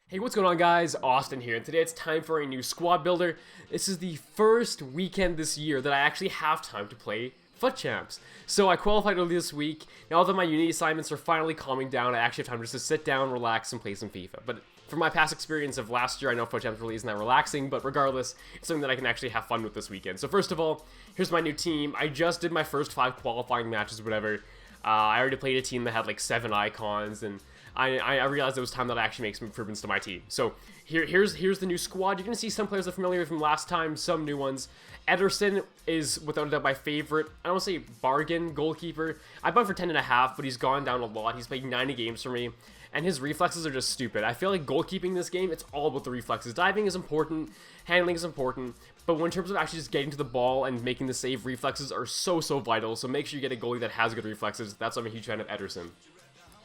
Hey, what's going on, guys? Austin here, and today it's time for a new squad builder. This is the first weekend this year that I actually have time to play FUT Champs. So I qualified early this week. Now that my uni assignments are finally calming down, I actually have time just to sit down, relax, and play some FIFA. But from my past experience of last year, I know FUT Champs really isn't that relaxing, but regardless, it's something that I can actually have fun with this weekend. So first of all, here's my new team. I just did my first 5 qualifying matches, whatever. I already played a team that had like 7 icons, and I realized it was time that I actually make some improvements to my team. So here's the new squad. You're going to see some players that are familiar with from last time, some new ones. Ederson is without a doubt my favorite. I don't want to say bargain goalkeeper. I bought him for 10.5, but he's gone down a lot. He's played 90 games for me, and his reflexes are just stupid. I feel like goalkeeping this game, it's all about the reflexes. Diving is important, handling is important, but in terms of actually just getting to the ball and making the save, reflexes are so vital. So make sure you get a goalie that has good reflexes. That's why I'm a huge fan of Ederson.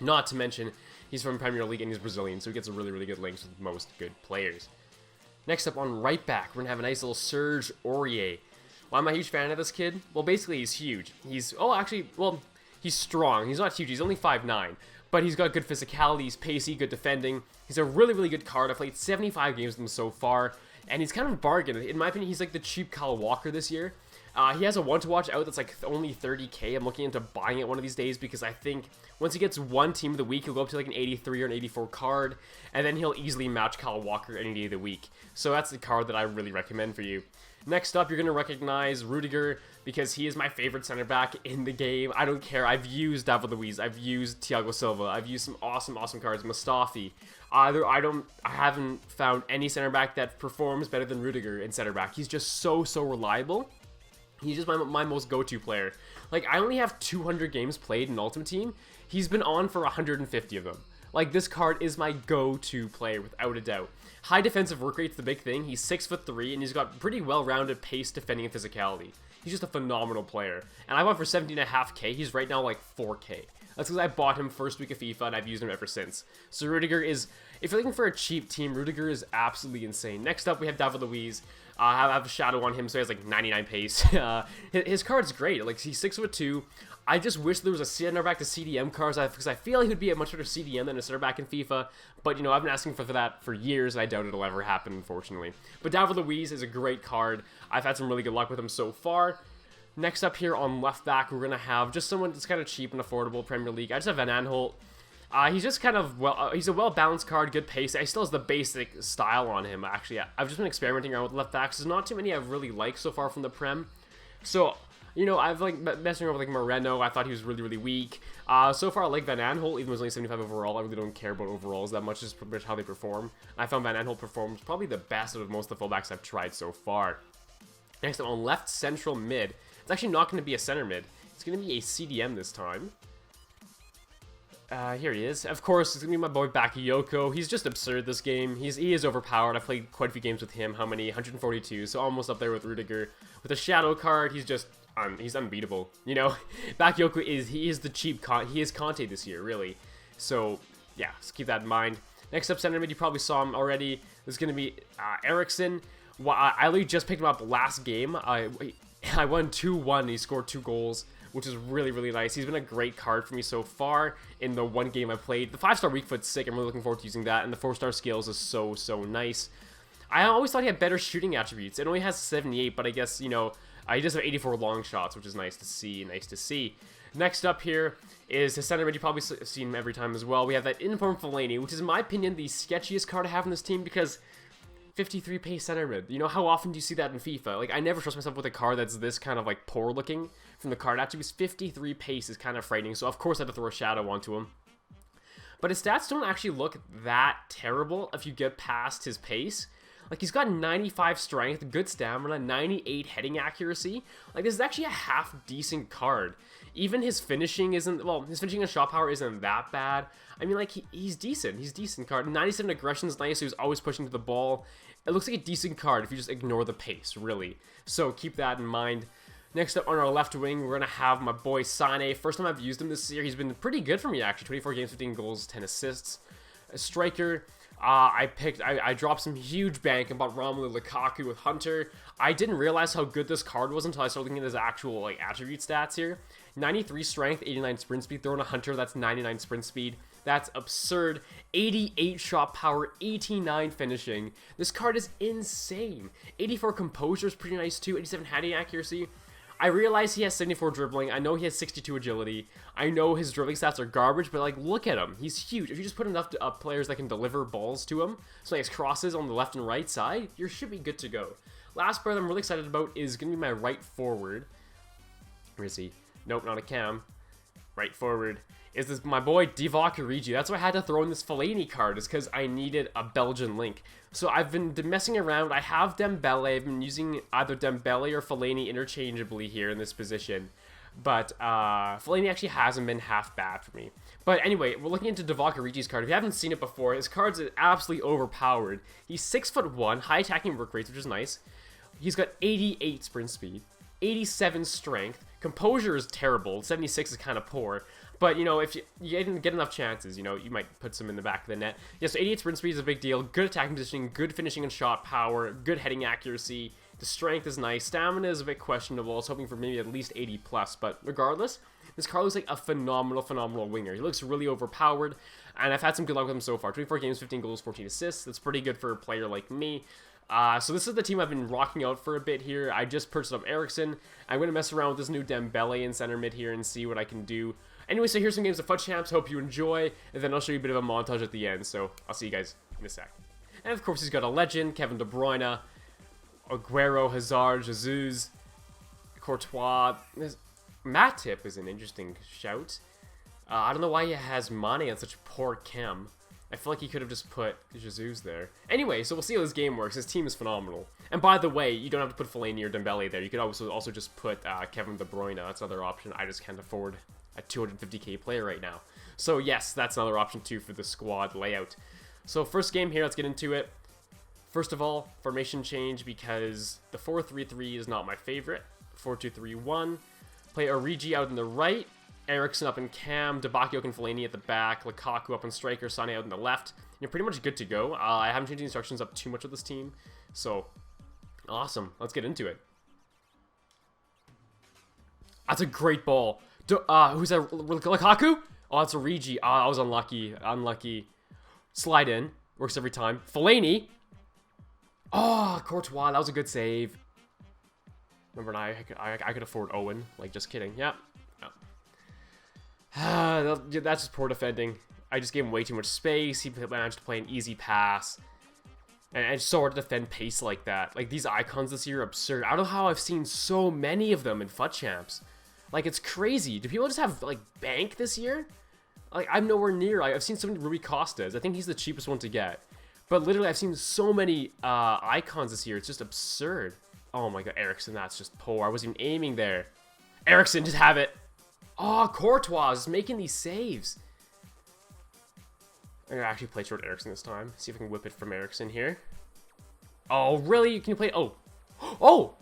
Not to mention, he's from Premier League and he's Brazilian, so he gets a really good links with most good players. Next up on right back, we're going to have a nice little Serge Aurier. Why am I a huge fan of this kid? Well, basically he's huge. He's strong. He's not huge, he's only 5'9", but he's got good physicality, he's pacey, good defending. He's a really good card. I've played 75 games with him so far, and he's kind of a bargain. In my opinion, he's like the cheap Kyle Walker this year. He has a one to watch out that's like only 30k. I'm looking into buying it one of these days because I think once he gets one team of the week, he'll go up to like an 83 or an 84 card, and then he'll easily match Kyle Walker any day of the week. So that's the card that I really recommend for you. Next up, you're going to recognize Rudiger because he is my favorite center back in the game. I don't care. I've used David Luiz. I've used Thiago Silva. I've used some awesome cards. Mustafi. I haven't found any center back that performs better than Rudiger in center back. He's just so reliable. He's just my most go-to player. Like, I only have 200 games played in Ultimate Team. He's been on for 150 of them. Like, this card is my go-to player without a doubt. High defensive work rate's the big thing. He's 6'3", and he's got pretty well-rounded pace, defending, and physicality. He's just a phenomenal player. And I bought for 17.5k. He's right now like 4k. That's because I bought him first week of FIFA, and I've used him ever since. So Rudiger is, if you're looking for a cheap team, Rudiger is absolutely insane. Next up, we have David Luiz. I have a shadow on him, so he has like 99 pace. His card's great. Like, he's 6'2". I just wish there was a center back to CDM cards because I feel he would be a much better CDM than a center back in FIFA. But, you know, I've been asking for that for years, and I doubt it'll ever happen, unfortunately. But David Luiz is a great card. I've had some really good luck with him so far. Next up here on left back, we're going to have just someone that's kind of cheap and affordable, Premier League. I just have Van Aanholt. He's just kind of, he's a well-balanced card, good pace. He still has the basic style on him, actually. I've just been experimenting around with left backs. There's not too many I've really liked so far from the Prem. So, you know, I've like messing around with like Moreno. I thought he was really weak. So far I like Van Aanholt, even though he's only 75 overall. I really don't care about overalls that much, just pretty much how they perform. I found Van Aanholt performs probably the best out of most of the fullbacks I've tried so far. Next up on left central mid. It's actually not going to be a center mid. It's going to be a CDM this time. Here he is. Of course, it's going to be my boy Bakayoko. He's just absurd this game. He is overpowered. I've played quite a few games with him. How many? 142. So almost up there with Rudiger. With a shadow card, he's just he's unbeatable. You know, Bakayoko is the cheap he is Conte this year, really. So yeah, just keep that in mind. Next up, center mid. You probably saw him already. This is going to be Eriksen. I literally just picked him up last game. I won 2-1. He scored 2 goals, which is really nice. He's been a great card for me so far in the one game I played. The 5-star weak foot's sick. I'm really looking forward to using that, and the 4-star skills is so nice. I always thought he had better shooting attributes. It only has 78, but I guess, you know, he does have 84 long shots, which is nice to see. Next up here is his center mid. You probably seen him every time as well. We have that informed Fellaini, which is, in my opinion, the sketchiest card to have in this team because 53 pace center mid. You know, how often do you see that in FIFA? Like, I never trust myself with a card that's this kind of like poor looking from the card attributes. 53 pace is kind of frightening, so of course I had to throw a shadow onto him. But his stats don't actually look that terrible if you get past his pace. Like, he's got 95 strength, good stamina, 98 heading accuracy. Like, this is actually a half decent card. Even his finishing isn't, well, his finishing and shot power isn't that bad. I mean, like, he's decent. He's decent card. 97 aggression is nice, so he's always pushing to the ball. It looks like a decent card if you just ignore the pace, really. So keep that in mind. Next up on our left wing, we're going to have my boy Sane. First time I've used him this year. He's been pretty good for me, actually. 24 games, 15 goals, 10 assists. A striker, I dropped some huge bank and bought Romelu Lukaku with Hunter. I didn't realize how good this card was until I started looking at his actual attribute stats here. 93 strength, 89 sprint speed. Throwing a Hunter, that's 99 sprint speed. That's absurd. 88 shot power, 89 finishing. This card is insane. 84 composure is pretty nice too. 87 heading accuracy. I realize he has 74 dribbling. I know he has 62 agility. I know his dribbling stats are garbage, but like, look at him. He's huge. If you just put enough players that can deliver balls to him, so like crosses on the left and right side, you should be good to go. Last player that I'm really excited about is going to be my right forward. Where is he? Nope, not a cam. Right forward is this my boy Divock Origi. That's why I had to throw in this Fellaini card, is because I needed a Belgian link. So I've been messing around. I have Dembele. I've been using either Dembele or Fellaini interchangeably here in this position. But Fellaini actually hasn't been half bad for me. But anyway, we're looking into Divock Origi's card. If you haven't seen it before, his card's absolutely overpowered. He's 6'1", high attacking work rates, which is nice. He's got 88 sprint speed, 87 strength. Composure is terrible. 76 is kind of poor. But, you know, if you didn't get enough chances, you know, you might put some in the back of the net. Yeah, so 88 sprint speed is a big deal. Good attacking positioning, good finishing and shot power, good heading accuracy. The strength is nice. Stamina is a bit questionable. I was hoping for maybe at least 80 plus. But regardless, this card looks like a phenomenal winger. He looks really overpowered. And I've had some good luck with him so far. 24 games, 15 goals, 14 assists. That's pretty good for a player like me. So this is the team I've been rocking out for a bit here. I just purchased up Eriksen. I'm going to mess around with this new Dembele in center mid here and see what I can do. Anyway, so here's some games of FUT Champs. Hope you enjoy. And then I'll show you a bit of a montage at the end. So I'll see you guys in a sec. And of course, he's got a legend, Kevin De Bruyne, Aguero, Hazard, Jesus, Courtois. Matip is an interesting shout. I don't know why he has Mane on such poor chem. I feel like he could have just put Jesus there. Anyway, so we'll see how this game works. His team is phenomenal. And by the way, you don't have to put Fellaini or Dembele there. You could also just put Kevin De Bruyne. That's another option. I just can't afford a 250k player right now. So yes, that's another option too for the squad layout. So first game here, let's get into it. First of all, formation change because the 4-3-3 is not my favorite. 4-2-3-1. Play Origi out in the right. Eriksen up in cam, Bakayoko and Fellaini at the back, Lukaku up in striker, Sane out in the left. You're pretty much good to go. I haven't changed the instructions up too much with this team, so awesome. Let's get into it. That's a great ball. Who's that? Lukaku? Oh, that's Origi. I was unlucky. Slide in. Works every time. Fellaini. Oh, Courtois. That was a good save. Remember, I could afford Owen. Like, just kidding. Yeah. That's just poor defending. I just gave him way too much space. He managed to play an easy pass. And it's so hard to defend pace like that. Like, these icons this year are absurd. I don't know how I've seen so many of them in FUT Champs. Like, it's crazy. Do people just have, like, bank this year? Like, I'm nowhere near. I've seen so many Rui Costas. I think he's the cheapest one to get. But literally, I've seen so many icons this year. It's just absurd. Oh my god, Eriksen, that's just poor. I wasn't even aiming there. Eriksen, just have it. Oh, Courtois is making these saves. I'm going to actually play short Eriksen this time. See if I can whip it from Eriksen here. Oh, really? Can you play? Oh. Oh!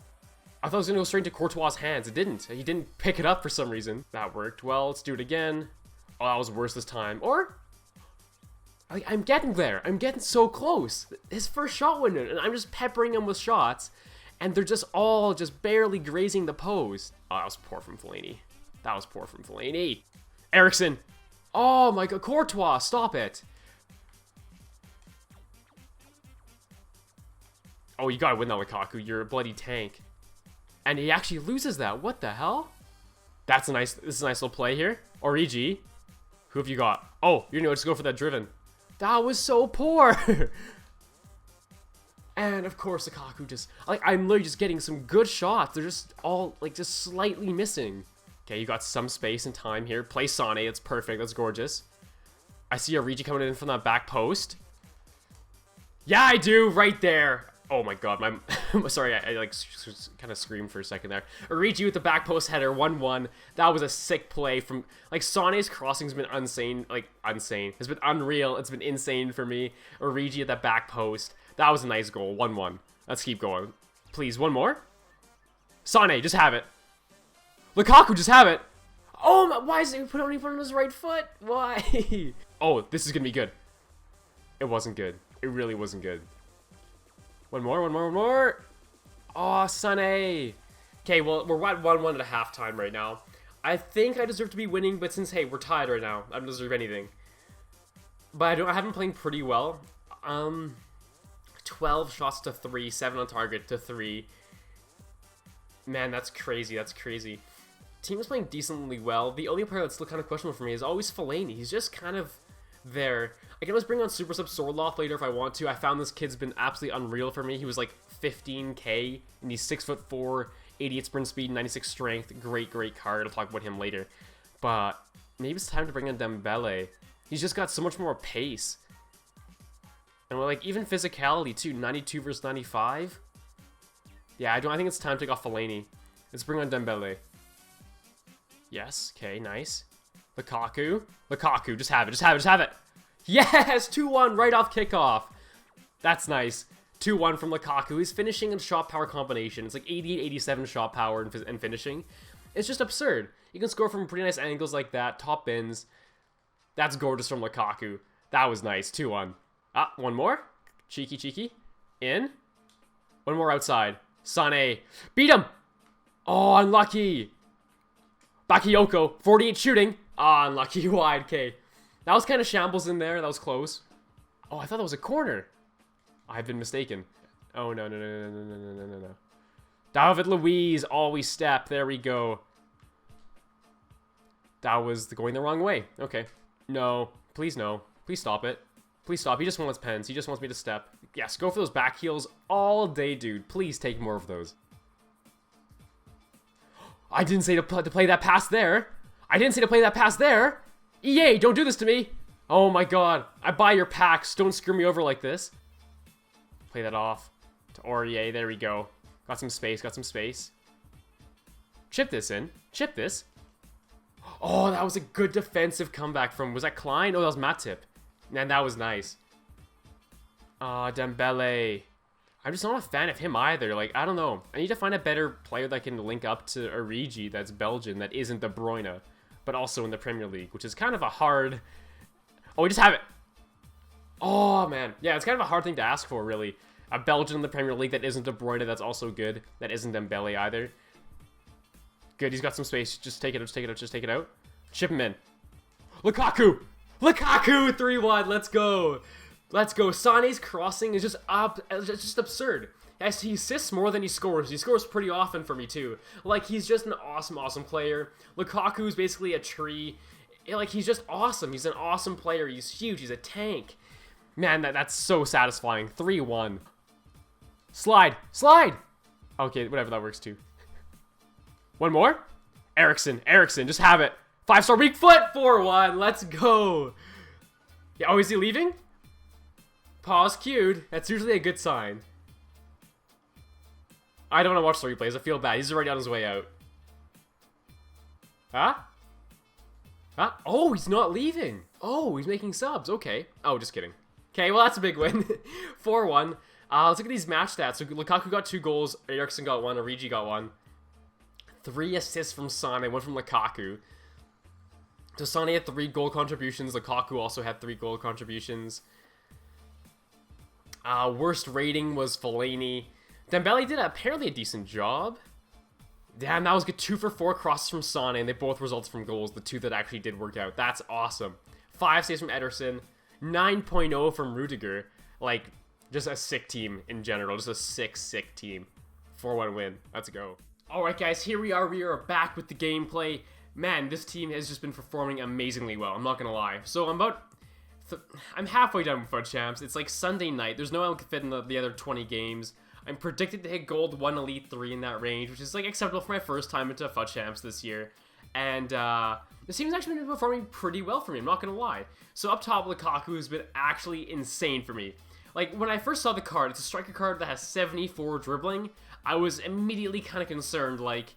I thought it was going to go straight into Courtois' hands. It didn't. He didn't pick it up for some reason. That worked. Well, let's do it again. Oh, that was worse this time. Or... I'm getting there. I'm getting so close. His first shot went in, and I'm just peppering him with shots, and they're just all just barely grazing the post. Oh, that was poor from Fellaini. That was poor from Fellaini. Eriksen. Oh my god. Courtois, stop it. Oh, you gotta win that, Lukaku. You're a bloody tank. And he actually loses that. What the hell? This is a nice little play here. Origi. Who have you got? Oh, you're gonna just go for that driven. That was so poor. And of course, Lukaku just, like, I'm literally just getting some good shots. They're just all, like, just slightly missing. Okay, you got some space and time here. Play Sane. That's perfect. That's gorgeous. I see Origi coming in from that back post. Yeah, I do. Right there. Oh my god. Sorry, I like kind of screamed for a second there. Origi with the back post header. 1-1. That was a sick play from... Like, Sane's crossing's been insane. Like, insane. It's been unreal. It's been insane for me. Origi at that back post. That was a nice goal. 1-1. Let's keep going. Please, one more. Sane, just have it. Lukaku, just have it. Oh, my, why is he only put on his right foot? Why? Oh, this is going to be good. It wasn't good. It really wasn't good. One more. Oh, Sane. Okay, well, we're at 1-1 at halftime right now. I think I deserve to be winning, but since, hey, we're tied right now, I don't deserve anything. But I haven't playing pretty well. 12 shots to 3, 7 on target to 3. Man, that's crazy. That's crazy. Team is playing decently well. The only player that's still kind of questionable for me is always Fellaini. He's just kind of there. I can always bring on Super Sub Swordloff later if I want to. I found this kid's been absolutely unreal for me. He was like 15k, and he's 6'4", 88 sprint speed, 96 strength. Great card. I'll talk about him later. But maybe it's time to bring in Dembele. He's just got so much more pace. And like even physicality too, 92 versus 95. Yeah, I think it's time to take off Fellaini. Let's bring on Dembele. Yes, okay, nice. Lukaku, just have it. Yes, 2-1 right off kickoff. That's nice. 2-1 from Lukaku. He's finishing in shot power combination. It's like 88, 87 shot power and finishing. It's just absurd. You can score from pretty nice angles like that, top bins. That's gorgeous from Lukaku. That was nice, 2-1. Ah, one more. Cheeky. In. One more outside. Sane. Beat him! Oh, unlucky. Bakayoko, 48 shooting. Ah, unlucky, wide, K. That was kind of shambles in there. That was close. Oh, I thought that was a corner. I've been mistaken. Oh, no. David Luiz, always step. There we go. That was going the wrong way. Okay. No. Please no. Please stop it. Please stop. He just wants pens. He just wants me to step. Yes, go for those back heels all day, dude. Please take more of those. I didn't say to play that pass there. EA, don't do this to me. Oh my god. I buy your packs. Don't screw me over like this. Play that off to Aurier. There we go. Got some space. Chip this in. Chip this. Oh, that was a good defensive comeback from... Was that Klein? Oh, that was Matip. Man, that was nice. Dembele. I'm just not a fan of him either. Like, I don't know. I need to find a better player that can link up to Origi that's Belgian, that isn't De Bruyne, but also in the Premier League, which is kind of a hard... Oh, we just have it. Oh, man. Yeah, it's kind of a hard thing to ask for, really. A Belgian in the Premier League that isn't De Bruyne, that's also good. That isn't Dembele either. Good, he's got some space. Just take it out. Chip him in. Lukaku! 3-1. Let's go. Sane's crossing is just absurd. Yes, he assists more than he scores. He scores pretty often for me too. Like, he's just an awesome player. Lukaku's basically a tree. Like, he's just awesome. He's an awesome player. He's huge. He's a tank. Man, that's so satisfying. 3-1. Slide. Okay, whatever, that works too. One more. Ericsson, just have it. 5-star weak foot. 4-1. Let's go. Yeah, oh, is he leaving? Pause queued. That's usually a good sign. I don't want to watch the replays. I feel bad. He's already on his way out. Huh? Oh, he's not leaving. Oh, he's making subs. Okay. Oh, just kidding. Okay, well, that's a big win. 4-1. Let's look at these match stats. So Lukaku got 2 goals. Ericsson got 1. Origi got 1. 3 assists from Sane. 1 from Lukaku. So Sane had 3 goal contributions. Lukaku also had 3 goal contributions. Worst rating was Fellaini. Dembele did apparently a decent job. Damn, that was good. 2 for 4 crosses from Sane, and they both resulted from goals. The 2 that actually did work out. That's awesome. 5 saves from Ederson. 9.0 from Rudiger. Like, just a sick team in general. Just a sick team. 4-1 win. Let's go. Alright guys, here we are. We are back with the gameplay. Man, this team has just been performing amazingly well. I'm not gonna lie. So I'm halfway done with FUT Champs. It's like Sunday night. There's no one can fit in the other 20 games. I'm predicted to hit Gold 1, Elite 3 in that range, which is like acceptable for my first time into FUT Champs this year. And this team's actually been performing pretty well for me, I'm not gonna lie. So up top, Lukaku has been actually insane for me. Like, when I first saw the card, it's a striker card that has 74 dribbling. I was immediately kind of concerned, like,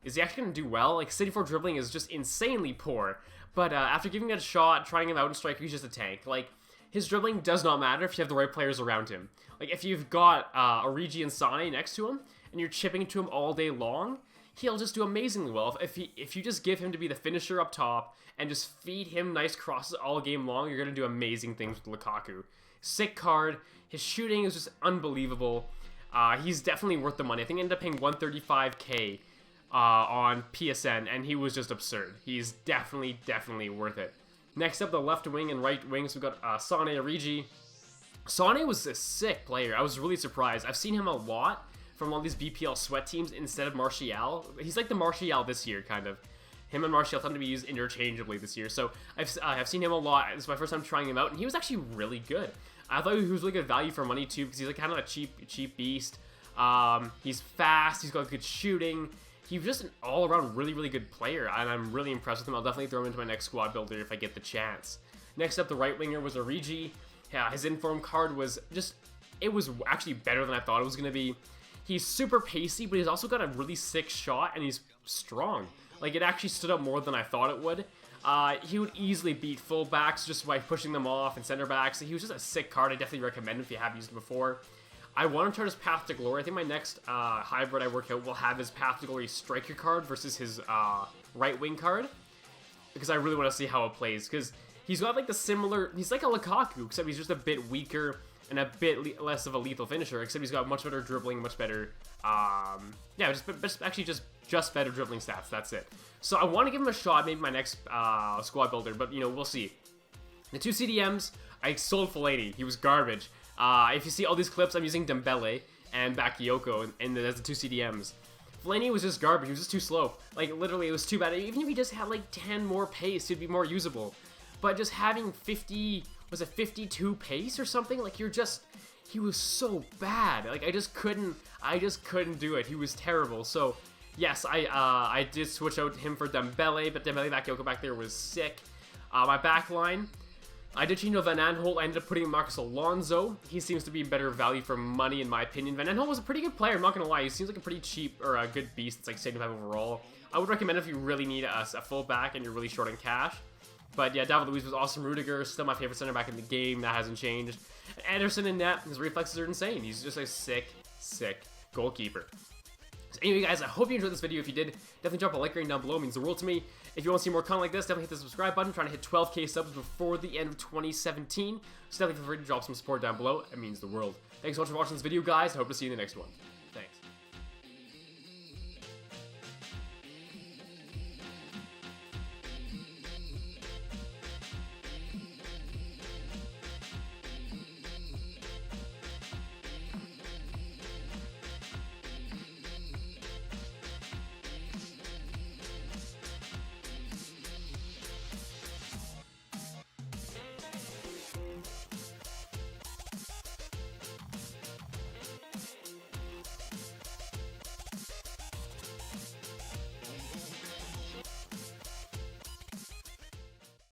is he actually going to do well? Like, 74 dribbling is just insanely poor. But after giving it a shot, trying him out in striker, he's just a tank. Like, his dribbling does not matter if you have the right players around him. Like, if you've got Origi and Sane next to him, and you're chipping to him all day long, he'll just do amazingly well. If you just give him to be the finisher up top, and just feed him nice crosses all game long, you're going to do amazing things with Lukaku. Sick card. His shooting is just unbelievable. He's definitely worth the money. I think I ended up paying 135k on PSN, and he was just absurd. He's definitely worth it. Next up, the left wing and right wings, we've got Sane, Origi. Sane was a sick player. I was really surprised. I've seen him a lot from all these BPL sweat teams instead of Martial. He's like the Martial this year, kind of. Him and Martial tend to be used interchangeably this year, so I've seen him a lot. This is my first time trying him out, and he was actually really good. I thought he was really good value for money too, because he's like kind of a cheap beast. He's fast. He's got good shooting. He's just an all-around really good player, and I'm really impressed with him. I'll definitely throw him into my next squad builder if I get the chance. Next up, the right winger was Origi. Yeah, his inform card was just, it was actually better than I thought it was going to be. He's super pacey, but he's also got a really sick shot, and he's strong. Like, it actually stood up more than I thought it would. He would easily beat fullbacks just by pushing them off and center backs. He was just a sick card. I definitely recommend him if you have used him before. I want to try his Path to Glory. I think my next hybrid I work out will have his Path to Glory striker card versus his right wing card. Because I really want to see how it plays. Because he's got like the similar, he's like a Lukaku, except he's just a bit weaker and a bit less of a lethal finisher, except he's got much better dribbling, much better, yeah, just better dribbling stats, that's it. So I want to give him a shot, maybe my next squad builder, but, you know, we'll see. The 2 CDMs, I sold Fellaini, he was garbage. If you see all these clips, I'm using Dembele and Bakayoko, and as the 2 CDMs. Fellaini was just garbage, he was just too slow. Like, literally, it was too bad. Even if he just had, like, 10 more pace, he'd be more usable. But just having 50... was it 52 pace or something? Like, you're just, he was so bad. Like, I just couldn't do it. He was terrible. So, yes, I did switch out him for Dembele, but Dembele Bakayoko back there was sick. My back line, I did change to Van Aanholt. I ended up putting Marcus Alonso. He seems to be better value for money, in my opinion. Van Aanholt was a pretty good player, I'm not going to lie. He seems like a pretty cheap, or a good beast. It's like 75 overall. I would recommend if you really need a fullback and you're really short on cash. But yeah, David Luiz was awesome. Rudiger, still my favorite center back in the game. That hasn't changed. Anderson in net, his reflexes are insane. He's just a sick goalkeeper. So anyway, guys, I hope you enjoyed this video. If you did, definitely drop a like rating down below. It means the world to me. If you want to see more content like this, definitely hit the subscribe button. I'm trying to hit 12K subs before the end of 2017. So definitely feel free to drop some support down below. It means the world. Thanks so much for watching this video, guys. I hope to see you in the next one.